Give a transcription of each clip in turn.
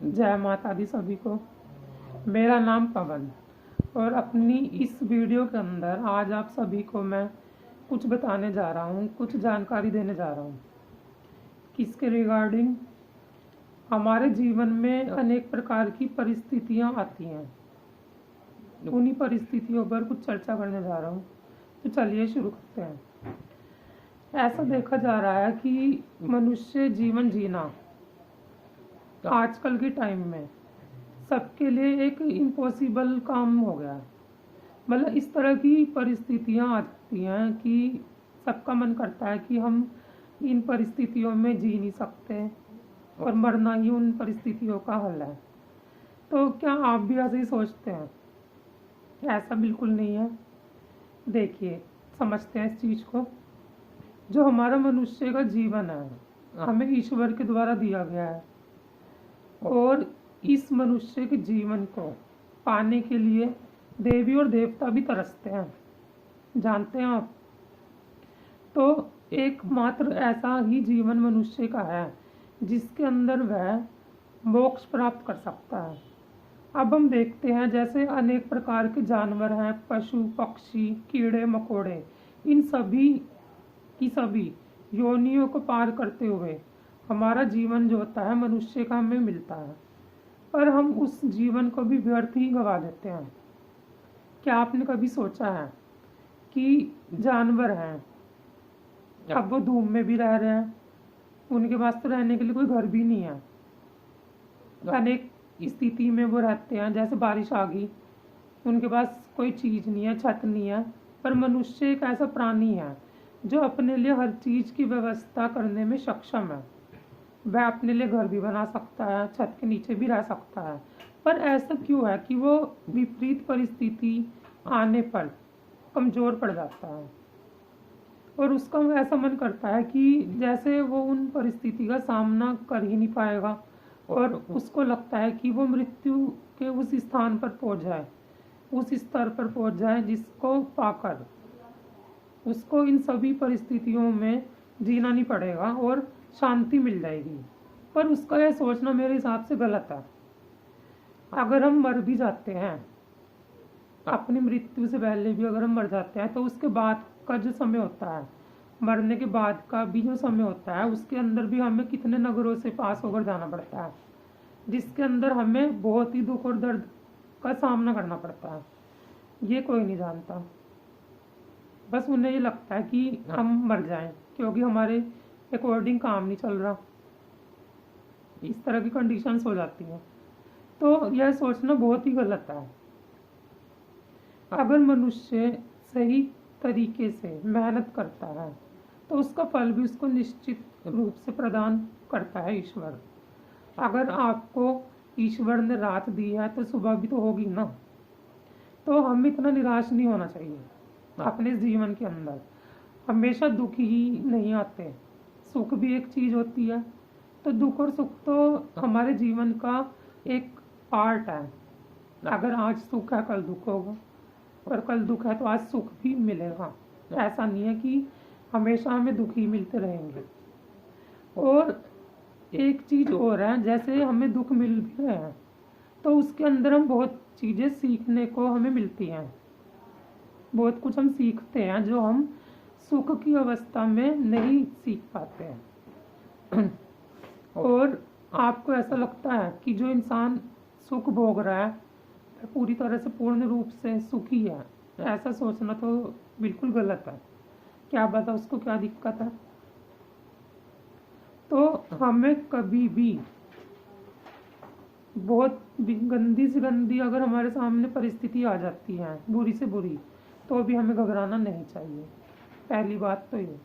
जय माता दी सभी को। मेरा नाम पवन और अपनी इस वीडियो के अंदर आज आप सभी को मैं कुछ बताने जा रहा हूँ, कुछ जानकारी देने जा रहा हूँ। किसके रिगार्डिंग? हमारे जीवन में अनेक प्रकार की परिस्थितियाँ आती हैं, उन्हीं परिस्थितियों पर कुछ चर्चा करने जा रहा हूँ। तो चलिए शुरू करते हैं। ऐसा देखा जा रहा है कि मनुष्य जीवन जीना आजकल के टाइम में सबके लिए एक इम्पॉसिबल काम हो गया है। मतलब इस तरह की परिस्थितियाँ आ जाती हैं कि सबका मन करता है कि हम इन परिस्थितियों में जी नहीं सकते और मरना ही उन परिस्थितियों का हल है। तो क्या आप भी ऐसे ही सोचते हैं? ऐसा बिल्कुल नहीं है। देखिए, समझते हैं इस चीज़ को। जो हमारा मनुष्य का जीवन है हमें ईश्वर के द्वारा दिया गया है और इस मनुष्य के जीवन को पाने के लिए देवी और देवता भी तरसते हैं, जानते हैं आप। तो एकमात्र ऐसा ही जीवन मनुष्य का है जिसके अंदर वह मोक्ष प्राप्त कर सकता है। अब हम देखते हैं जैसे अनेक प्रकार के जानवर हैं, पशु पक्षी कीड़े मकोड़े, इन सभी की सभी योनियों को पार करते हुए हमारा जीवन जो होता है मनुष्य का हमें मिलता है, पर हम उस जीवन को भी व्यर्थ ही गवा देते हैं। क्या आपने कभी सोचा है कि जानवर हैं, अब वो धूप में भी रह रहे हैं, उनके पास तो रहने के लिए कोई घर भी नहीं है, अनेक स्थिति में वो रहते हैं। जैसे बारिश आ गई, उनके पास कोई चीज़ नहीं है, छत नहीं है। पर मनुष्य एक ऐसा प्राणी है जो अपने लिए हर चीज़ की व्यवस्था करने में सक्षम है। वह अपने लिए घर भी बना सकता है, छत के नीचे भी रह सकता है। पर ऐसा क्यों है कि वो विपरीत परिस्थिति आने पर कमज़ोर पड़ जाता है और उसका ऐसा मन करता है कि जैसे वो उन परिस्थिति का सामना कर ही नहीं पाएगा और उसको लगता है कि वो मृत्यु के उस स्थान पर पहुंच जाए, उस स्तर पर पहुंच जाए जिसको पाकर उसको इन सभी परिस्थितियों में जीना नहीं पड़ेगा और शांति मिल जाएगी। पर उसका यह सोचना मेरे हिसाब से गलत है। अगर हम मर भी जाते हैं, अपनी मृत्यु से पहले भी अगर हम मर जाते हैं, तो उसके बाद का जो समय होता है, मरने के बाद का भी जो समय होता है, उसके अंदर भी हमें कितने नगरों से पास होकर जाना पड़ता है, जिसके अंदर हमें बहुत ही दुख और दर्द का सामना करना पड़ता है। ये कोई नहीं जानता। बस उन्हें ये लगता है कि हम मर जाएं क्योंकि हमारे अकॉर्डिंग काम नहीं चल रहा। इस तरह की कंडीशंस हो जाती हैं। तो यह सोचना बहुत ही गलत है। अगर मनुष्य सही तरीके से मेहनत करता है तो उसका फल भी उसको निश्चित रूप से प्रदान करता है ईश्वर। अगर आपको ईश्वर ने रात दी है तो सुबह भी तो होगी ना। तो हम इतना निराश नहीं होना चाहिए अपने जीवन के अंदर। हमेशा दुख ही नहीं आते, सुख भी एक चीज़ होती है। तो दुख और सुख तो हमारे जीवन का एक पार्ट है। अगर आज सुख है कल दुख होगा और कल दुख है तो आज सुख भी मिलेगा। ऐसा नहीं है कि हमेशा हमें दुख ही मिलते रहेंगे। और एक चीज़ और है, जैसे हमें दुख मिल भी रहे हैं तो उसके अंदर हम बहुत चीज़ें सीखने को हमें मिलती हैं। बहुत कुछ हम सीखते हैं जो हम सुख की अवस्था में नहीं सीख पाते हैं। और आपको ऐसा लगता है कि जो इंसान सुख भोग रहा है वह पूरी तरह से पूर्ण रूप से सुखी है? ऐसा सोचना तो बिल्कुल गलत है। क्या पता उसको क्या दिक्कत है। तो हमें कभी भी बहुत गंदी से गंदी अगर हमारे सामने परिस्थिति आ जाती है, बुरी से बुरी, तो भी हमें घबराना नहीं चाहिए। पहली बात तो ये।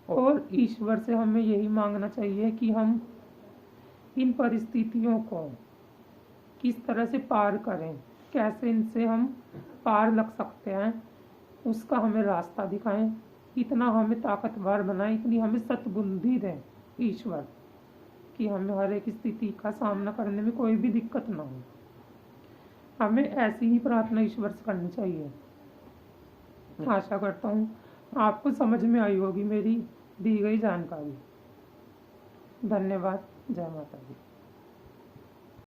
और ईश्वर से हमें यही मांगना चाहिए कि हम इन परिस्थितियों को किस तरह से पार करें, कैसे इनसे हम पार लग सकते हैं, उसका हमें रास्ता दिखाएं। इतना हमें ताकतवर बनाए, इतनी हमें सद्बुद्धि दें ईश्वर कि हमें हर एक स्थिति का सामना करने में कोई भी दिक्कत ना हो। हमें ऐसी ही प्रार्थना ईश्वर से करनी चाहिए। आशा करता हूँ आपको समझ में आई होगी मेरी दी गई जानकारी। धन्यवाद। जय माता दी।